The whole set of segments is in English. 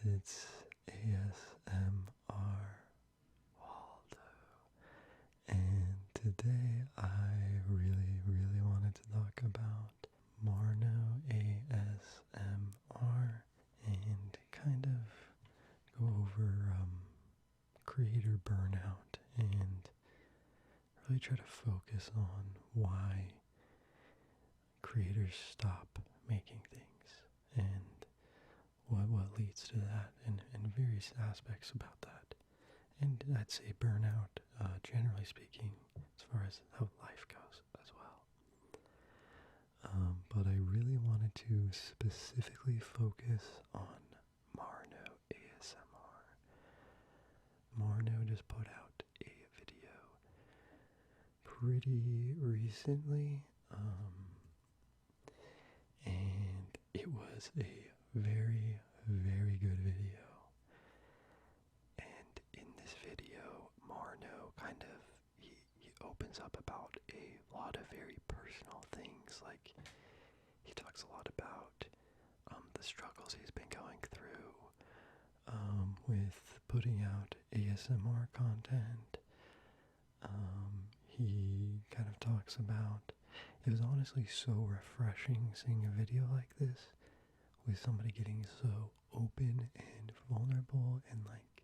It's ASMR Waldo, and today I really wanted to talk about Marno ASMR and kind of go over creator burnout and really try to focus on why creators stop making things and what leads to that and various aspects about that. And I'd say burnout, generally speaking, as far as how life goes as well. But I really wanted to specifically focus on Marno ASMR. Marno just put out a video pretty recently, and it was a very good video. And in this video, Marno he opens up about a lot of very personal things. Like, he talks a lot about the struggles he's been going through with putting out ASMR content. He kind of talks about, it was honestly so refreshing seeing a video like this with somebody getting so open and vulnerable and like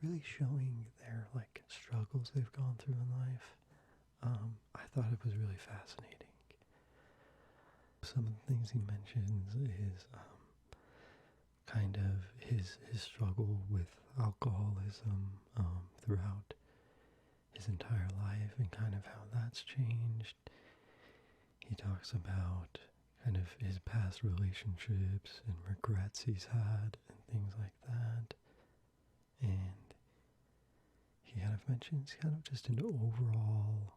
really showing their like struggles they've gone through in life. I thought it was really fascinating. Some of the things he mentions is kind of his struggle with alcoholism throughout his entire life and kind of how that's changed. He talks about kind of his past relationships and regrets he's had and things like that. And he kind of mentions kind of just an overall,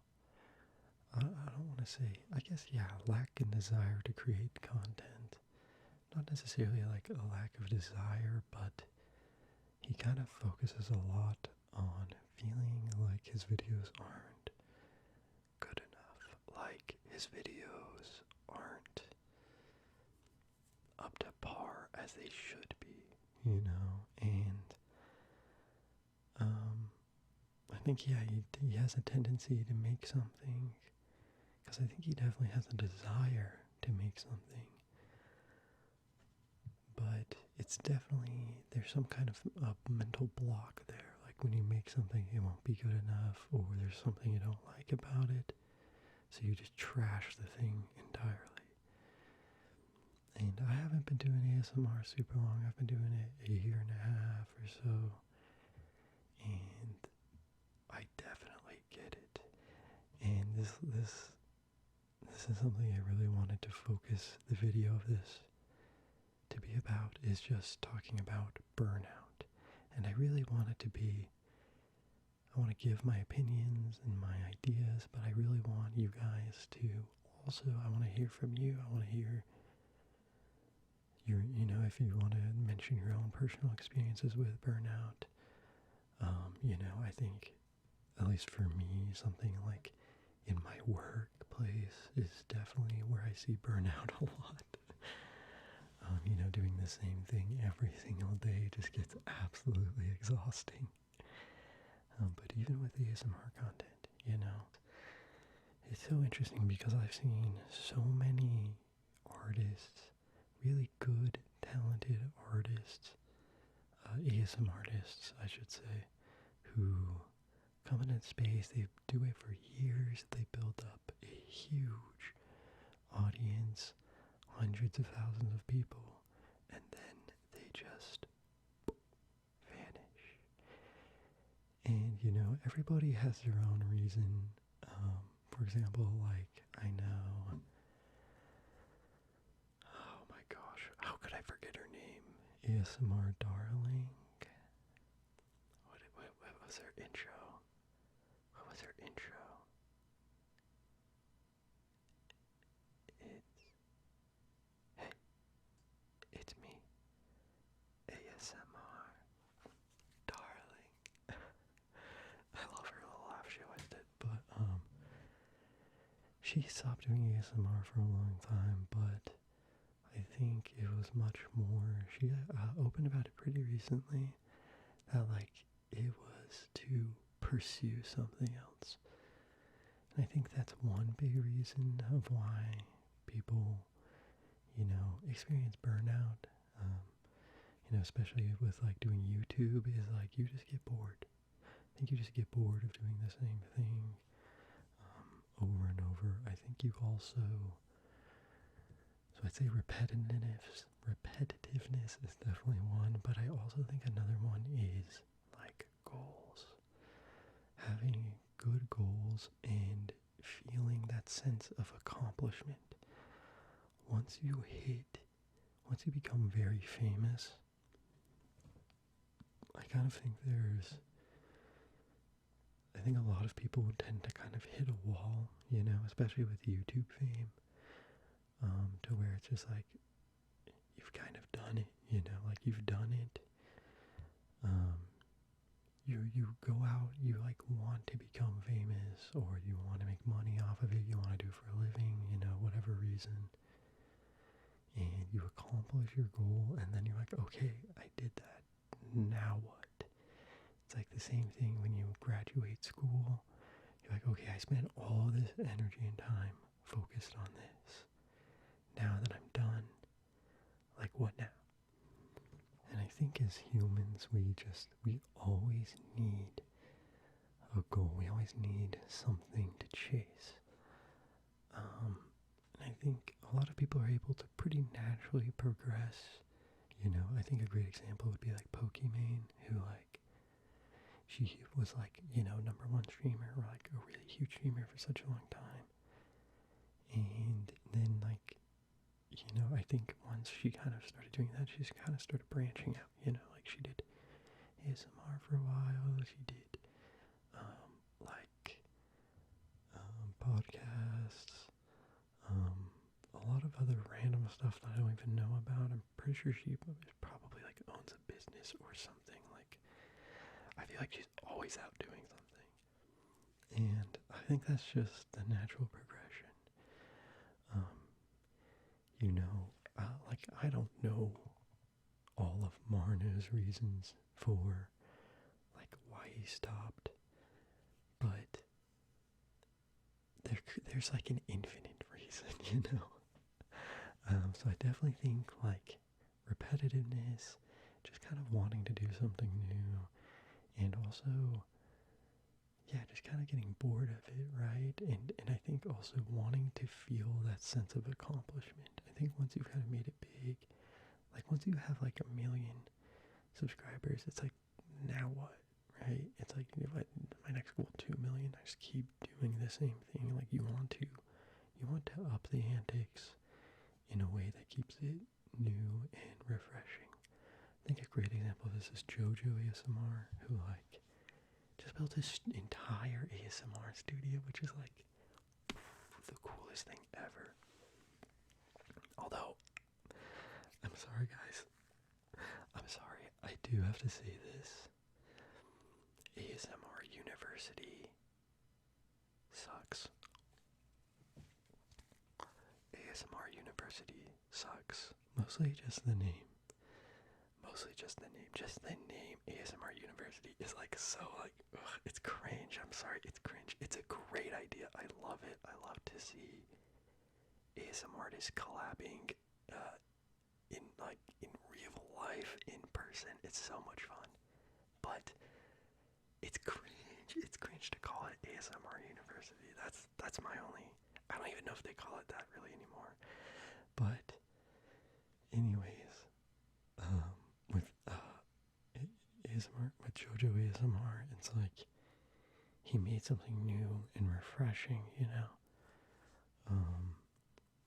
I don't want to say, I guess, yeah, lack in desire to create content. Not necessarily like a lack of desire, but he kind of focuses a lot on feeling like his videos aren't good enough. Like, his videos aren't up to par as they should be, you know, and I think, yeah, he has a tendency to make something, because I think he definitely has a desire to make something, but it's definitely, there's some kind of mental block there, like when you make something, it won't be good enough, or there's something you don't like about it, so you just trash the thing entirely. And I haven't been doing ASMR super long. I've been doing it a year and a half or so. And I definitely get it. And this is something I really wanted to focus the video of this to be about, is just talking about burnout. And I really want it to be, I want to give my opinions and my ideas, but I really want you guys to also, I want to hear from you. I want to hear you know, if you want to mention your own personal experiences with burnout. You know, I think, at least for me, something like in my workplace is definitely where I see burnout a lot. You know, doing the same thing every single day just gets absolutely exhausting. But even with ASMR content, you know, it's so interesting because I've seen so many artists, really good, talented artists, ASM artists, I should say, who come into space, they do it for years, they build up a huge audience, hundreds of thousands of people, and then they just vanish. And, you know, everybody has their own reason. For example, like, I know, oh my gosh, how could I forget her name? ASMR Darling. What was her intro? What was her intro? Hey, it's me, ASMR Darling. I love her little laugh she always did, but she stopped doing ASMR for a long time, but I think it was was much more, she opened about it pretty recently, that like it was to pursue something else. And I think that's one big reason of why people, experience burnout, especially with like doing YouTube, is like you just get bored. I think you just get bored of doing the same thing over and over. I think you also, so I'd say repetitiveness is definitely one, but I also think another one is like goals. Having good goals and feeling that sense of accomplishment. Once you become very famous, I kind of think I think a lot of people would tend to kind of hit a wall, especially with YouTube fame, to where it's just like, you've kind of done it, like you've done it. You go out, you like want to become famous, or you want to make money off of it, you want to do it for a living, whatever reason. And you accomplish your goal, and then you're like, okay, I did that. Now what? It's like the same thing when you graduate school. You're like, okay, I spent all this energy and time focused on this. Now that I'm done, like what now? And I think as humans, we always need a goal. We always need something to chase. And I think a lot of people are able to pretty naturally progress. I think a great example would be like Pokimane, who like, she was like, number one streamer, or like a really huge streamer for such a long time. And then like, I think once she kind of started doing that, she just kind of started branching out, like she did ASMR for a while, she did, podcasts, a lot of other random stuff that I don't even know about. I'm pretty sure she probably like owns a business or something. Like, I feel like she's always out doing something. And I think that's just the natural progression. Like I don't know all of Marno's reasons for like why he stopped, but there's like an infinite reason, So I definitely think like repetitiveness, just kind of wanting to do something new, and also, yeah, just kind of getting bored of it, right? And I think also wanting to feel that sense of accomplishment. I think once you've kind of made it big, like once you have like 1 million subscribers, it's like, now what, right? It's like, my next goal, 2 million, I just keep doing the same thing. Like you want to up the antics in a way that keeps it new and refreshing. I think a great example of this is JoJo ASMR, who like just built this entire ASMR studio, which is like the coolest thing ever. Although, I'm sorry guys, I do have to say this. ASMR University sucks. ASMR University sucks. Mostly just the name. Just the name ASMR University is like so like, ugh, it's cringe. I'm sorry, it's cringe. It's a great idea. I love it. I love to see ASMR artists collabing in real life, in person. It's so much fun. But it's cringe. It's cringe to call it ASMR University. That's my only, I don't even know if they call it that really anymore. But anyways, with ASMR, with JoJo ASMR, it's like he made something new and refreshing,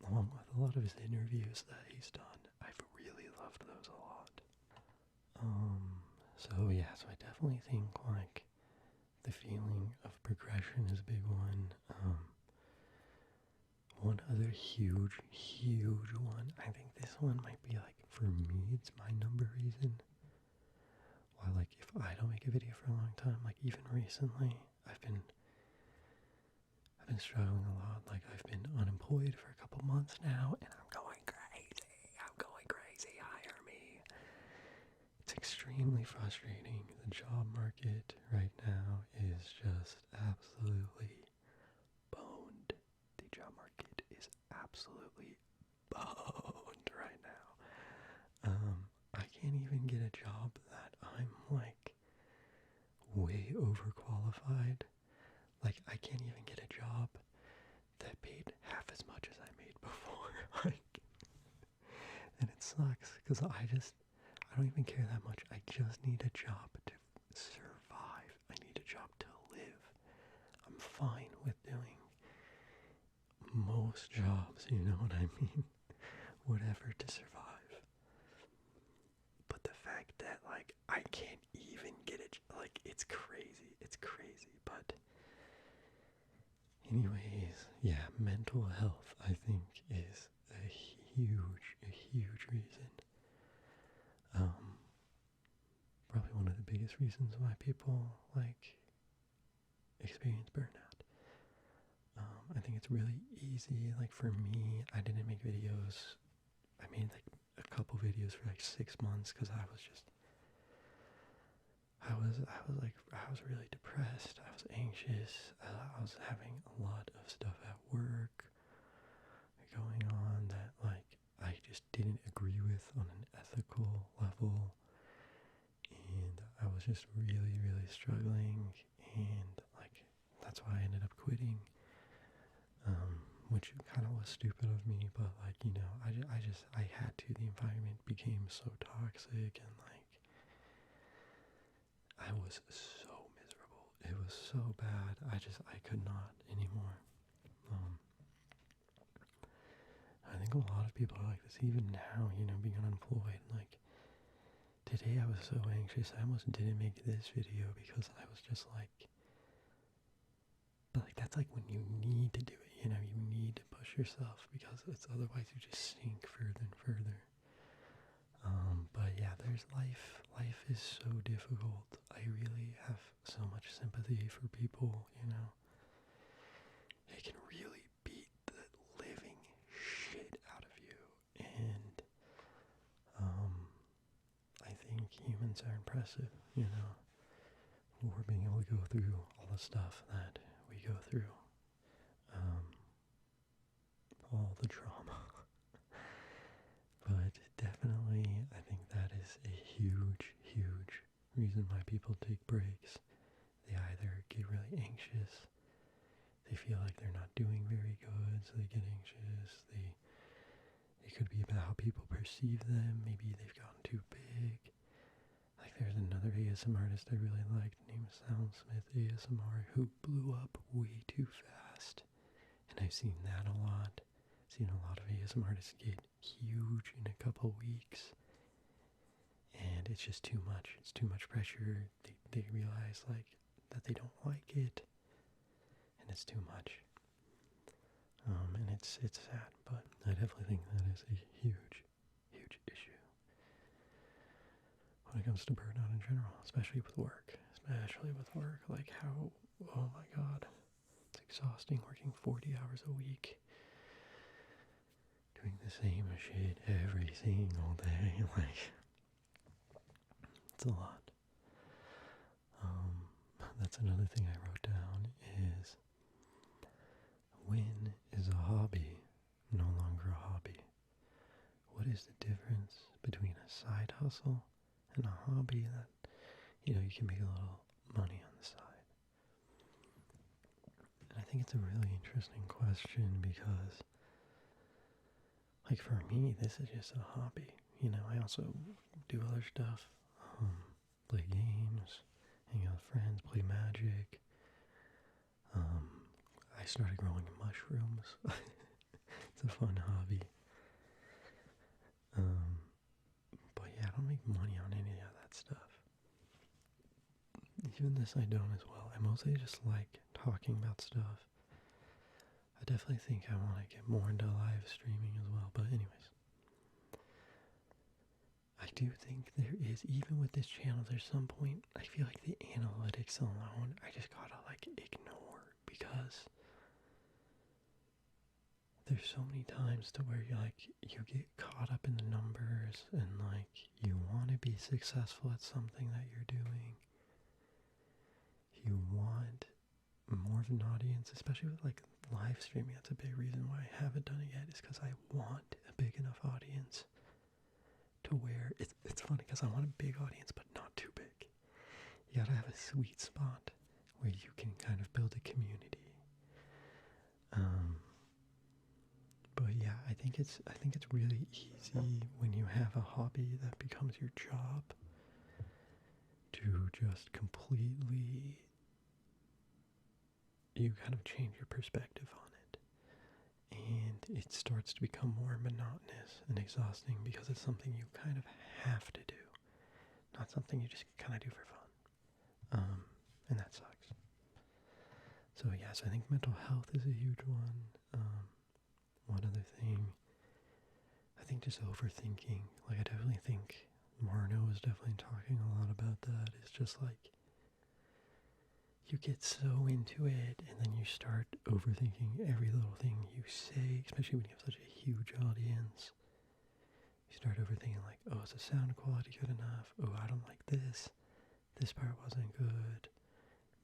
along with a lot of his interviews that he's done. I've really loved those a lot. So I definitely think like the feeling of progression is a big one. One other huge one, I think this one might be like, for me, it's my number reason why, like, if I don't make a video for a long time, like even recently, I've been struggling a lot. Like I've been unemployed for a couple months now, and I'm going crazy. extremely frustrating. The job market right now is just absolutely boned. The job market is absolutely boned right now. I can't even get a job that I'm like way overqualified. Like, I can't even get a job that paid half as much as I made before. Like, and it sucks because I don't even care that much. I just need a job to survive. I need a job to live. I'm fine with doing most jobs, you know what I mean? Whatever to survive. But the fact that, like, I can't even get it, like, it's crazy. It's crazy. But anyways, yeah, mental health, I think, is a huge reason. Probably one of the biggest reasons why people, like, experience burnout. I think it's really easy. Like, for me, I didn't make videos. I made, like, a couple videos for, like, 6 months because I was really depressed. I was anxious. I was having a lot of stuff at work going on that, like, I just didn't agree with on an ethical level, and I was just really struggling, and, like, that's why I ended up quitting, which kind of was stupid of me, but, like, you know, I had to. The environment became so toxic, and, like, I was so miserable. It was so bad. I could not anymore. I think a lot of people are like this, even now, you know, being unemployed. Like, today I was so anxious, I almost didn't make this video because I was just like, but, like, that's like when you need to do it, you know, you need to push yourself because it's otherwise you just sink further and further. But yeah, there's life. Life is so difficult. I really have so much sympathy for people, you know. It can really beat the living shit out of you. And I think humans are impressive, you know. We're being able to go through all the stuff that we go through. All the trauma. But definitely, I think that is a huge reason why people take breaks. They either get really anxious, they feel like they're not doing very good, so they get anxious. It could be about how people perceive them. Maybe they've gotten too big. Like, there's another ASMR artist I really liked named Soundsmith ASMR who blew up way too fast. And I've seen that a lot. Seen a lot of ASMR artists get huge in a couple weeks. And it's just too much. It's too much pressure. They realize, like, that they don't like it. And it's too much. And it's sad, but I definitely think that is a huge issue when it comes to burnout in general, especially with work. Like, how, oh my god, it's exhausting working 40 hours a week, doing the same shit every single day. Like, it's a lot. That's another thing I wrote down is, when is a hobby no longer a hobby? What is the difference between a side hustle and a hobby that, you know, you can make a little money on the side? And I think it's a really interesting question because, like, for me, this is just a hobby. You know, I also do other stuff, play games, hang out with friends, play Magic. I started growing mushrooms. It's a fun hobby. But yeah, I don't make money on any of that stuff. Even this I don't as well. I mostly just like talking about stuff. I definitely think I want to get more into live streaming as well. But anyways, I do think there is, even with this channel, there's some point, I feel like the analytics alone, I just gotta, like, ignore, because there's so many times to where you get caught up in the numbers, and, like, you want to be successful at something that you're doing, you want more of an audience, especially with like live streaming. That's a big reason why I haven't done it yet, is because I want a big enough audience to where it's funny because I want a big audience but not too big. You gotta have a sweet spot where you can kind of build a community. But yeah, I think it's really easy when you have a hobby that becomes your job to just completely, you kind of change your perspective on it. And it starts to become more monotonous and exhausting because it's something you kind of have to do, not something you just kind of do for fun. And that sucks. So yes, I think mental health is a huge one. One other thing, I think just overthinking. Like I definitely think Marno is definitely talking a lot about that. It's just like you get so into it and then you start overthinking every little thing you say, especially when you have such a huge audience. You start overthinking like, oh, is the sound quality good enough? Oh, I don't like this. This part wasn't good.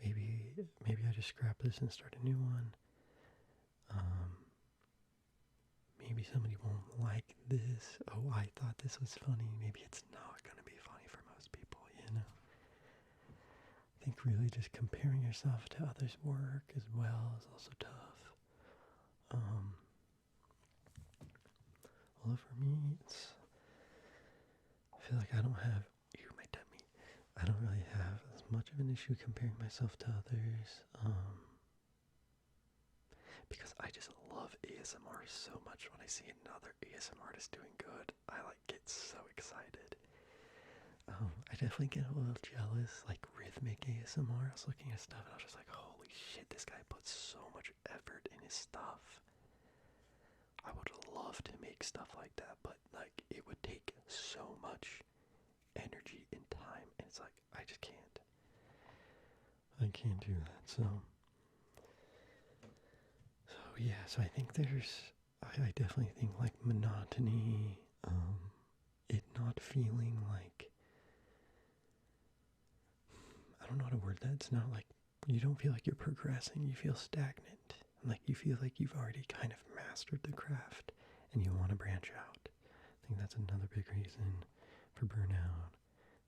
Maybe I just scrap this and start a new one. Maybe somebody won't like this. Oh, I thought this was funny. Maybe it's not going to be funny for most people, you know? I think really just comparing yourself to others' work as well is also tough. Although for me, I feel like I don't have, my tummy. I don't really have as much of an issue comparing myself to others. Because I just love ASMR so much. When I see another ASMR artist doing good, I like get so excited. I definitely get a little jealous, like rhythmic ASMR. I was looking at stuff and I was just like, holy shit, this guy puts so much effort in his stuff. I would love to make stuff like that, but like it would take so much energy and time, and it's like I just can't. I can't do that. So yeah, so I think I definitely think like monotony, it not feeling like, I don't know how to word that. It's not like, you don't feel like you're progressing, you feel stagnant. Like you feel like you've already kind of mastered the craft and you want to branch out. I think that's another big reason for burnout.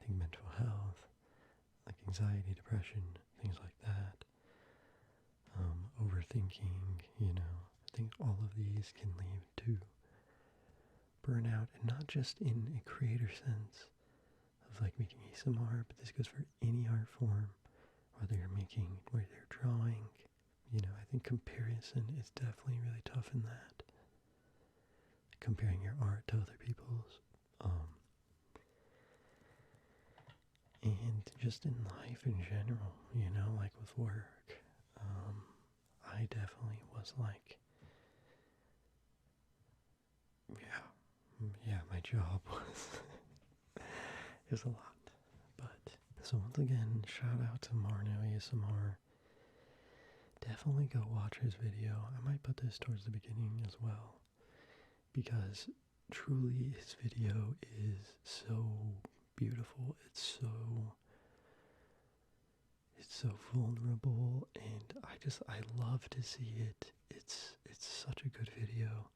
I think mental health, like anxiety, depression, things like that. Overthinking, I think all of these can lead to burnout, and not just in a creator sense of like making ASMR, but this goes for any art form, whether you're drawing, I think comparison is definitely really tough in that. Comparing your art to other people's, and just in life in general, like with work. I definitely was like, yeah, my job was a lot. But so once again, shout out to Marno ASMR. Definitely go watch his video. I might put this towards the beginning as well, because truly his video is so beautiful. It's so vulnerable, and I love to see it. It's such a good video.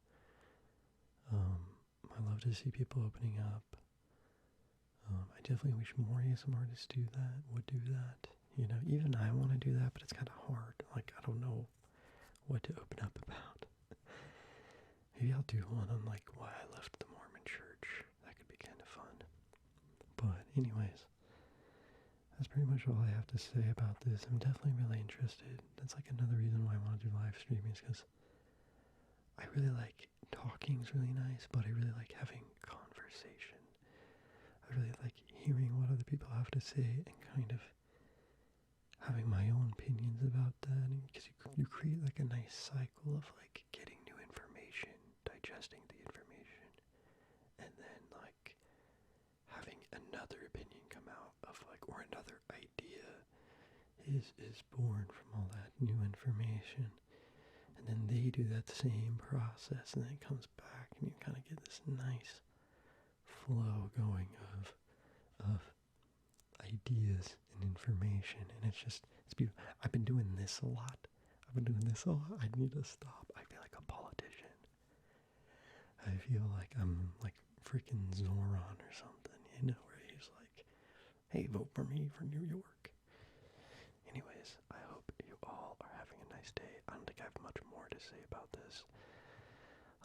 I love to see people opening up. I definitely wish more ASMR artists would do that. Even I want to do that, but it's kind of hard. Like, I don't know what to open up about. Maybe I'll do one on like why I left the Mormon church. That could be kind of fun. But anyways, that's pretty much all I have to say about this. I'm definitely really interested. That's like another reason why I want to do live streaming, is because I really like talking is really nice, but I really like having conversation. I really like hearing what other people have to say and kind of having my own opinions about that, because you create like a nice cycle of like getting new information, digesting the information, and then like having another opinion come out of like, or another idea is born from all that new information, and then they do that same process, and then it comes back, and you kind of get this nice flow going of ideas and information, and it's beautiful. I've been doing this a lot. I need to stop. I feel like a politician. I feel like I'm like freaking Zoran or something, where he's like, hey, vote for me for New York. Anyways, I hope you all are having a nice day. I don't think I have much more to say about this.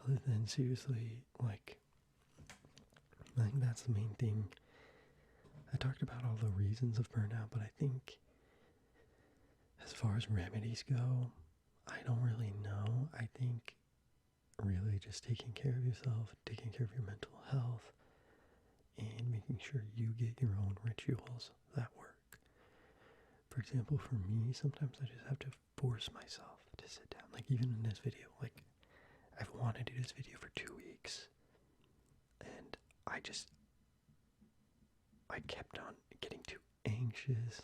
Other than seriously, like, I think that's the main thing. I talked about all the reasons of burnout, but I think as far as remedies go, I don't really know. I think really just taking care of yourself, taking care of your mental health, and making sure you get your own rituals that work. For example, for me, sometimes I just have to force myself to sit down. Like even in this video, like I've wanted to do this video for 2 weeks, and I kept on getting too anxious.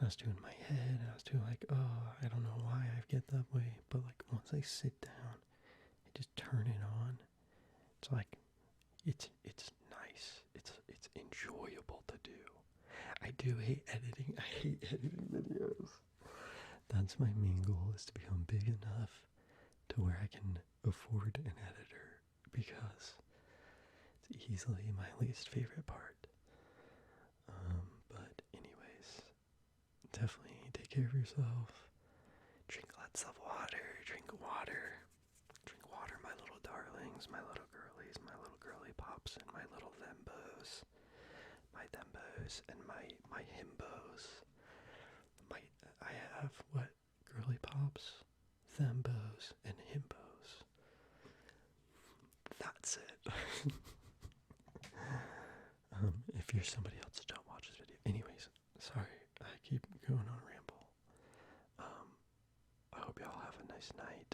I was doing my head, and I was doing like, oh, I don't know why I get that way, but like once I sit down, I just turn it on. It's like, it's nice. It's enjoyable to do. I do hate editing. I hate editing videos. That's my main goal, is to become big enough to where I can afford an editor, because it's easily my least favorite part. But anyways, definitely take care of yourself. Drink lots of water. Drink water. Drink water, my little darlings, my little girlies, my little girly pops, and my little thembos. My thembos and my himbos. I have what? Girly pops, thembos, and himbos. That's it. If you're somebody else, don't watch this video. Anyways, sorry, I keep going on a ramble. I hope y'all have a nice night.